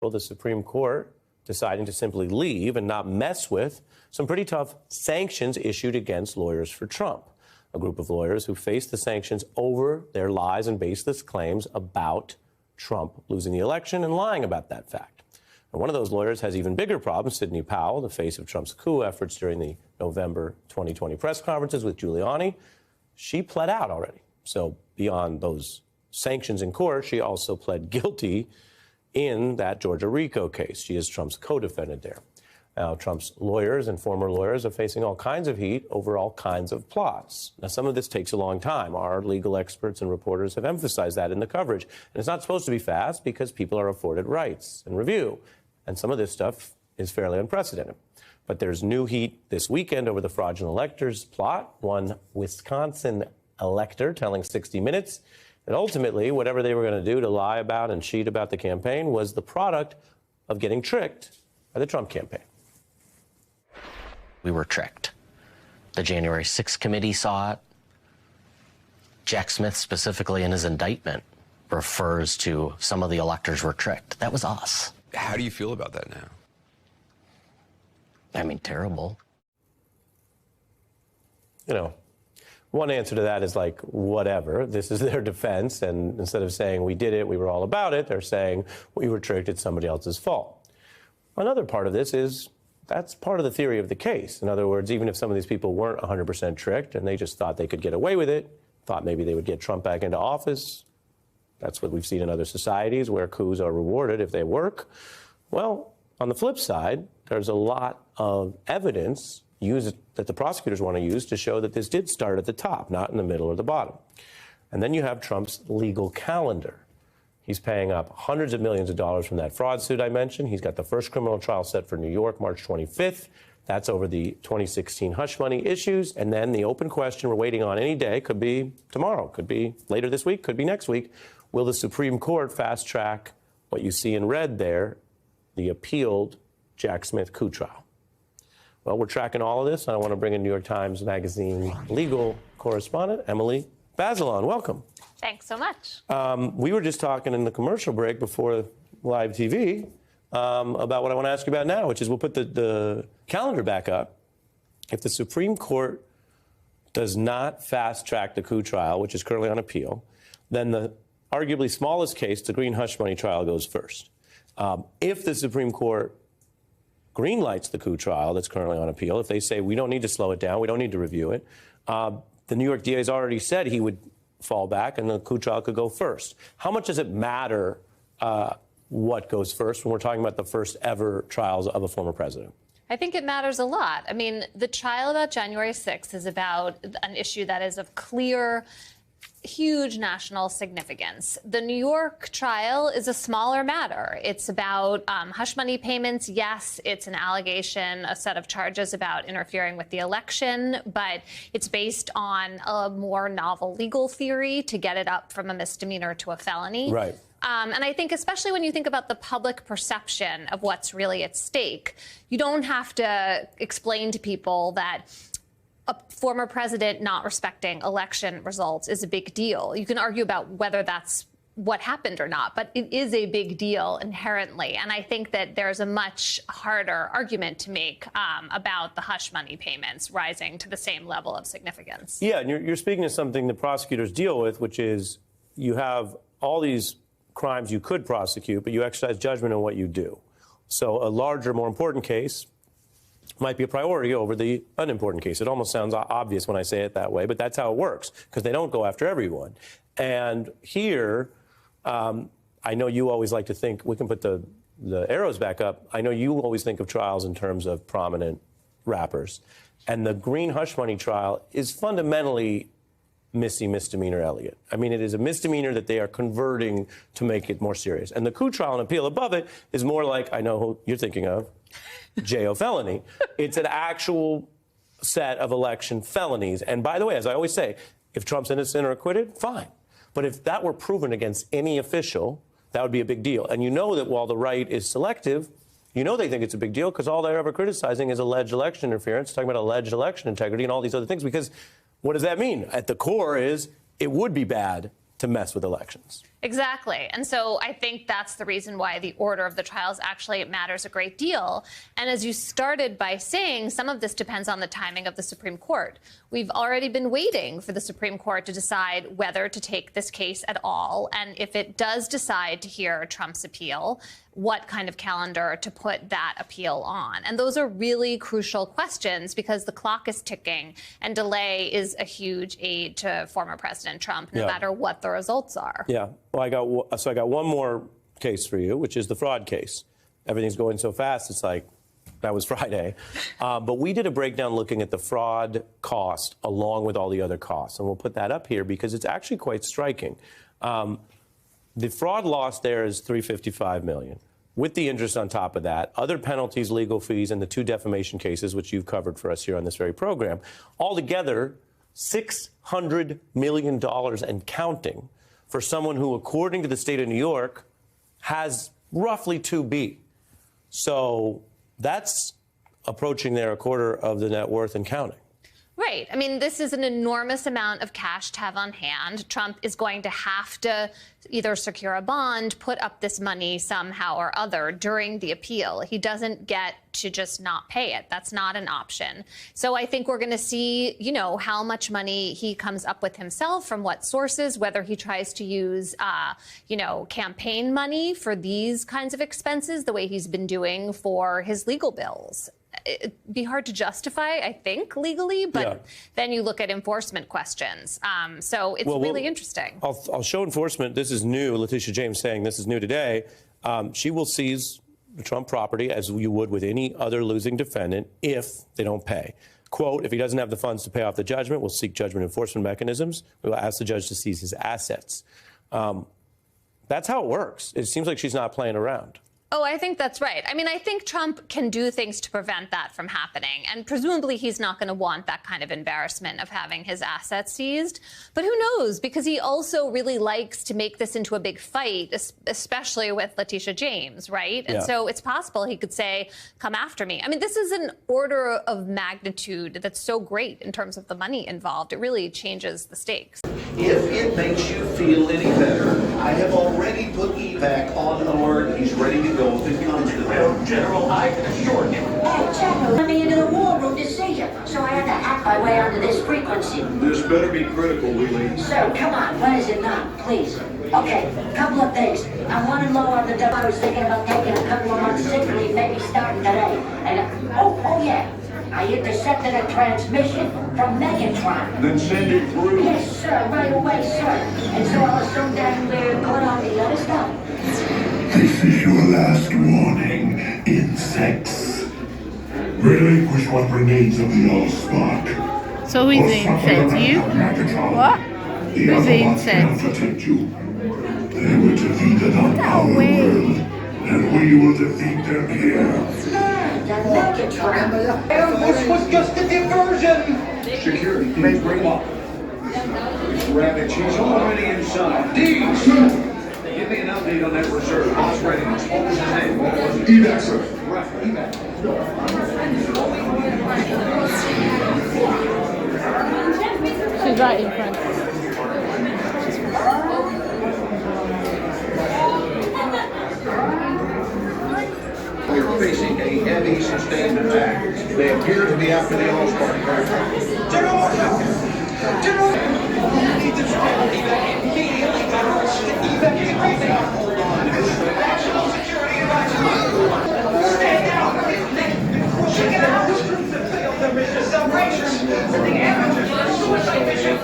Well, the Supreme Court deciding to simply leave and not mess with some pretty tough sanctions issued against lawyers for Trump, a group of lawyers who faced the sanctions over their lies and baseless claims about Trump losing the election and lying about that fact. And one of those lawyers has even bigger problems, Sidney Powell, the face of Trump's coup efforts during the November 2020 press conferences with Giuliani. She pled out already. So beyond those sanctions in court, she also pled guilty in that Georgia RICO case. She is Trump's co-defendant there. Now, Trump's lawyers and former lawyers are facing all kinds of heat over all kinds of plots. Now, some of this takes a long time. Our legal experts and reporters have emphasized that in the coverage. And it's not supposed to be fast because people are afforded rights and review. And some of this stuff is fairly unprecedented. But there's new heat this weekend over the fraudulent electors plot. One Wisconsin elector telling 60 Minutes that ultimately whatever they were going to do to lie about and cheat about the campaign was the product of getting tricked by the Trump campaign. We were tricked. The January 6th committee saw it. Jack Smith, specifically in his indictment, refers to some of the electors were tricked. That was us. How do you feel about that now? I mean, terrible. You know, one answer to that is like, whatever. This is their defense. And instead of saying we did it, we were all about it, they're saying we were tricked, it's somebody else's fault. Another part of this is that's part of the theory of the case. In other words, even if some of these people weren't 100% tricked and they just thought they could get away with it, thought maybe they would get Trump back into office. That's what we've seen in other societies where coups are rewarded if they work. Well, on the flip side, there's a lot of evidence that the prosecutors want to use to show that this did start at the top, not in the middle or the bottom. And then you have Trump's legal calendar. He's paying up hundreds of millions of dollars from that fraud suit I mentioned. He's got the first criminal trial set for New York, March 25th. That's over the 2016 hush money issues. And then the open question we're waiting on any day, could be tomorrow, could be later this week, could be next week. Will the Supreme Court fast track what you see in red there, the appealed Jack Smith coup trial? Well, we're tracking all of this. I want to bring in New York Times Magazine legal correspondent Emily Bazelon. Welcome. Thanks so much. We were just talking in the commercial break before live TV about what I want to ask you about now, which is we'll put the calendar back up. If the Supreme Court does not fast track the coup trial, which is currently on appeal, then the arguably smallest case, the Green hush money trial, goes first. If the Supreme Court greenlights the coup trial that's currently on appeal, if they say we don't need to slow it down, we don't need to review it, the New York DA has already said he would fall back and the coup trial could go first. How much does it matter what goes first when we're talking about the first ever trials of a former president? I think it matters a lot. I mean, the trial about January 6th is about an issue that is of clear, huge national significance. The New York trial is a smaller matter. It's about hush money payments. Yes, it's an allegation, a set of charges about interfering with the election, but it's based on a more novel legal theory to get it up from a misdemeanor to a felony. Right. And I think especially when you think about the public perception of what's really at stake, you don't have to explain to people that a former president not respecting election results is a big deal. You can argue about whether that's what happened or not, but it is a big deal inherently. And I think that there's a much harder argument to make about the hush money payments rising to the same level of significance. Yeah, and you're speaking to something the prosecutors deal with, which is you have all these crimes you could prosecute, but you exercise judgment on what you do. So a larger, more important case might be a priority over the unimportant case. It almost sounds obvious when I say it that way, but that's how it works, because they don't go after everyone. And here, I know you always like to think, we can put the arrows back up. I know you always think of trials in terms of prominent rappers. And the Green hush money trial is fundamentally misdemeanor Elliott. I mean, it is a misdemeanor that they are converting to make it more serious. And the coup trial and appeal above it is more like, I know who you're thinking of, J.O. felony. It's an actual set of election felonies. And by the way, as I always say, if Trump's innocent or acquitted, fine. But if that were proven against any official, that would be a big deal. And you know that while the right is selective, you know they think it's a big deal because all they're ever criticizing is alleged election interference, talking about alleged election integrity and all these other things. Because what does that mean? At the core is it would be bad to mess with elections. Exactly. And so I think that's the reason why the order of the trials actually matters a great deal. And as you started by saying, some of this depends on the timing of the Supreme Court. We've already been waiting for the Supreme Court to decide whether to take this case at all. And if it does decide to hear Trump's appeal, what kind of calendar to put that appeal on. And those are really crucial questions because the clock is ticking and delay is a huge aid to former President Trump, no matter what the results are. Yeah. Well, I got one more case for you, which is the fraud case. Everything's going so fast. It's like that was Friday. But we did a breakdown looking at the fraud cost along with all the other costs. And we'll put that up here because it's actually quite striking. The fraud loss there is $355 million. With the interest on top of that, other penalties, legal fees, and the 2 defamation cases, which you've covered for us here on this very program, altogether $600 million and counting for someone who, according to the state of New York, has roughly 2B. So that's approaching there a quarter of the net worth and counting. Right. I mean, this is an enormous amount of cash to have on hand. Trump is going to have to either secure a bond, put up this money somehow or other during the appeal. He doesn't get to just not pay it. That's not an option. So I think we're going to see, how much money he comes up with himself, from what sources, whether he tries to use, campaign money for these kinds of expenses, the way he's been doing for his legal bills. It'd be hard to justify, I think, legally, but then you look at enforcement questions. So it's really interesting. I'll show enforcement. This is new. Letitia James saying this is new today. She will seize the Trump property as you would with any other losing defendant if they don't pay. Quote, if he doesn't have the funds to pay off the judgment, we'll seek judgment enforcement mechanisms. We will ask the judge to seize his assets. That's how it works. It seems like she's not playing around. Oh, I think that's right. I mean, I think Trump can do things to prevent that from happening. And presumably he's not going to want that kind of embarrassment of having his assets seized. But who knows? Because he also really likes to make this into a big fight, especially with Letitia James, right? And so it's possible he could say, come after me. I mean, this is an order of magnitude that's so great in terms of the money involved. It really changes the stakes. If it makes you feel any better, I have already put evac on alert. He's ready to go if it comes to that. General, I can assure him. Hey, General, let me into the war room to see you, so I had to hack my way onto this frequency. This better be critical, Willie. Sir, come on, what is it not, please? Okay, couple of things. I'm running low on the dough. I was thinking about taking a couple of months sick leave, maybe starting today. And, oh yeah. I intercepted a transmission from Megatron. Then send it through. Yes, sir, right away, sir. And so I was so damn good on the other stuff. This is your last warning, insects. Relinquish what remains of the Allspark. So who's the insect? You? What? Who's the insect? Protect you. They were defeated on our world, and we will defeat them here. This was just a diversion. Security, please bring up. Rabbit, she's already inside. Deeds! Give me an update on that reserve. Boss readiness. What was his name? What was it? Evac, sir. Right, evac. She's right in front. We're facing a heavy sustained attack. They appear to be after the Allspark. General! General! Need to evac immediately, General. Evac immediately. Hold on. National security advisory. Stay down. Check it out. This group that failed their mission is outrageous. The amateurs are suicide mission.